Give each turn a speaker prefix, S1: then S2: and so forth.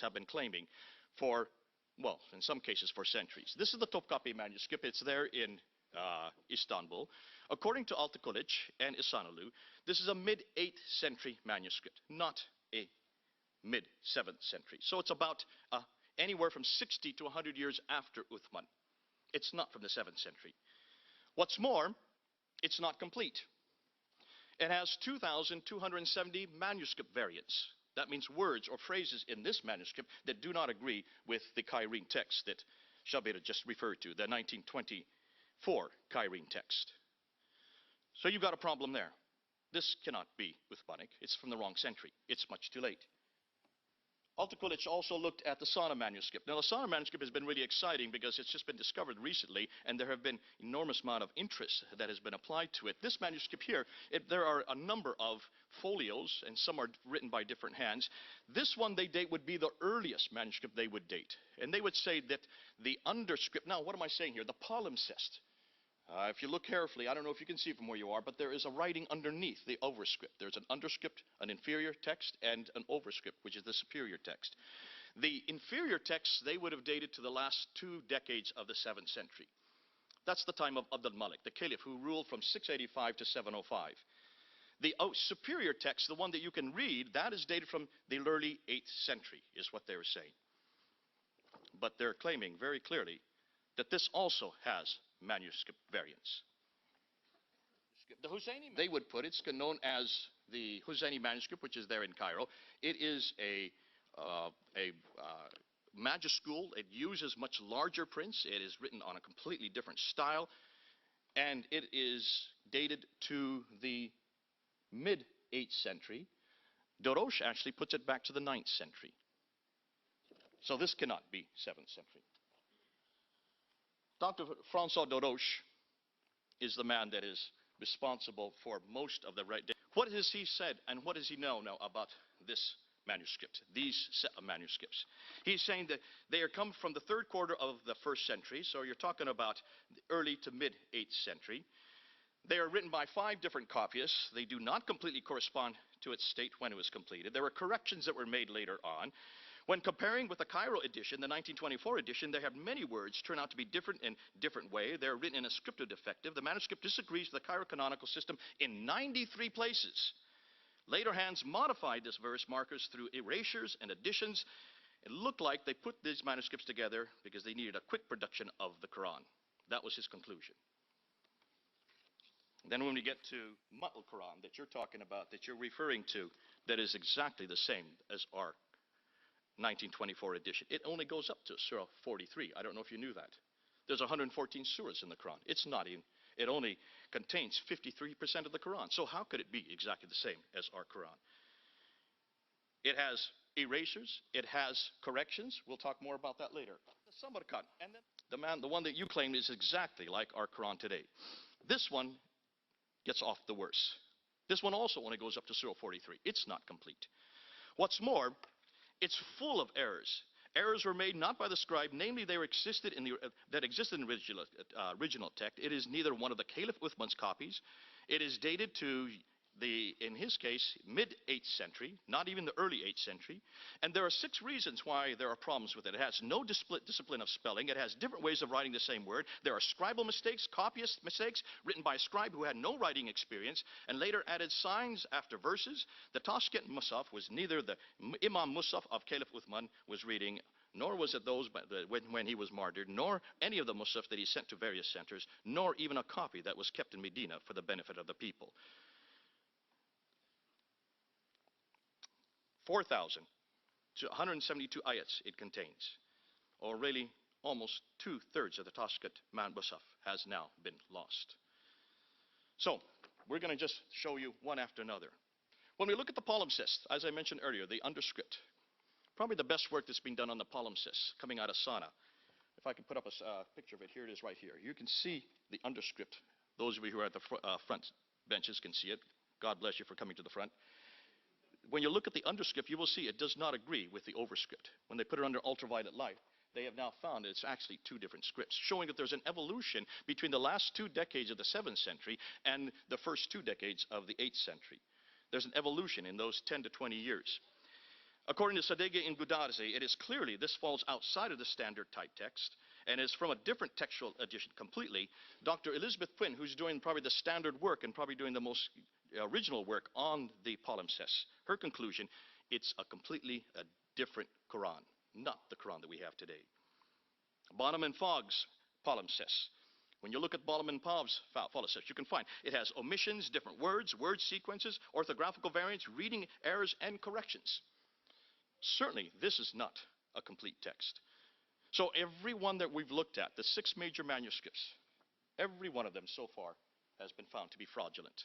S1: have been claiming for, well, in some cases for centuries. This is the Topkapi manuscript. It's there in Istanbul. According to Altıkılıç and Ihsanoğlu, this is a mid-8th century manuscript, not a mid-7th century. So it's about anywhere from 60 to 100 years after Uthman. It's not from the 7th century. What's more, it's not complete. It has 2,270 manuscript variants. That means words or phrases in this manuscript that do not agree with the Cairene text that Shabir just referred to, the 1924 Cairene text. So you've got a problem there. This cannot be Uthmanic. It's from the wrong century. It's much too late. Altıkılıç also looked at the Sana manuscript. Now, the Sana manuscript has been really exciting because it's just been discovered recently, and there have been enormous amount of interest that has been applied to it. This manuscript here, there are a number of folios, and some are written by different hands. This one they date would be the earliest manuscript they would date. And they would say that the underscript, now what am I saying here? The palimpsest. If you look carefully, I don't know if you can see from where you are, but there is a writing underneath the overscript. There's an underscript, an inferior text, and an overscript, which is the superior text. The inferior texts, they would have dated to the last 2 decades of the 7th century. That's the time of Abd al-Malik, the caliph who ruled from 685 to 705. The superior text, the one that you can read, that is dated from the early 8th century, is what they were saying. But they're claiming very clearly that this also has manuscript variants. The Husseini, they would put it's known as the Husseini manuscript, which is there in Cairo. It is a majuscule. It uses much larger prints. It is written on a completely different style, and it is dated to the mid-8th century. Dorosh actually puts it back to the 9th century. So this cannot be 7th century. Dr. François Dorosh is the man that is responsible for most of the right. What has he said and what does he know now about this manuscript, these set of manuscripts? He's saying that they are come from the 3rd quarter of the 1st century, so you're talking about the early to mid-8th century. They are written by 5 different copyists. They do not completely correspond to its state when it was completed. There were corrections that were made later on. When comparing with the Cairo edition, the 1924 edition, they have many words turn out to be different in different way. They're written in a scriptive defective. The manuscript disagrees with the Cairo canonical system in 93 places. Later hands modified this verse markers through erasures and additions. It looked like they put these manuscripts together because they needed a quick production of the Quran. That was his conclusion. Then when we get to Mat al-Quran that you're talking about, that you're referring to, that is exactly the same as our 1924 edition. It only goes up to Surah 43. I don't know if you knew that. There's 114 surahs in the Quran. It's not in, it only contains 53% of the Quran. So how could it be exactly the same as our Quran? It has erasures. It has corrections. We'll talk more about that later. The Samarkand, and then the one that you claim is exactly like our Quran today. This one gets off the worse. This one also only goes up to Surah 43. It's not complete. What's more, it's full of errors. Errors were made not by the scribe, namely they existed in the original text. It is neither one of the Caliph Uthman's copies. It is dated to the, in his case, mid-8th century, not even the early 8th century. And there are 6 reasons why there are problems with it. It has no discipline of spelling. It has different ways of writing the same word. There are scribal mistakes, copyist mistakes, written by a scribe who had no writing experience, and later added signs after verses. The Tashkent Musaf was neither the Imam Musaf of Caliph Uthman was reading, nor was it those when he was martyred, nor any of the Musaf that he sent to various centers, nor even a copy that was kept in Medina for the benefit of the people. 4,000 to 172 ayats it contains, or really almost 2/3 of the Tashkent Musaf has now been lost. So we're going to just show you one after another. When we look at the palimpsest, as I mentioned earlier, the underscript, probably the best work that's been done on the palimpsest coming out of Sana. If I can put up a picture of it, here it is right here. You can see the underscript. Those of you who are at the front benches can see it. God bless you for coming to the front. When you look at the underscript, you will see it does not agree with the overscript. When they put it under ultraviolet light, they have now found that it's actually 2 different scripts, showing that there's an evolution between the last 2 decades of the 7th century and the first 2 decades of the 8th century. There's an evolution in those 10 to 20 years. According to Sadeghi and Gudazi, it is clearly this falls outside of the standard type text and is from a different textual edition completely. Dr. Elizabeth Quinn, who's doing probably the standard work and probably doing the most original work on the palimpsest, her conclusion, it's a completely different Quran, not the Quran that we have today. Bonham and Fogg's palimpsest. When you look at Bonham and Fogg's palimpsest, you can find it has omissions, different words, word sequences, orthographical variants, reading errors, and corrections. Certainly, this is not a complete text. So every one that we've looked at, the 6 major manuscripts, every one of them so far has been found to be fraudulent.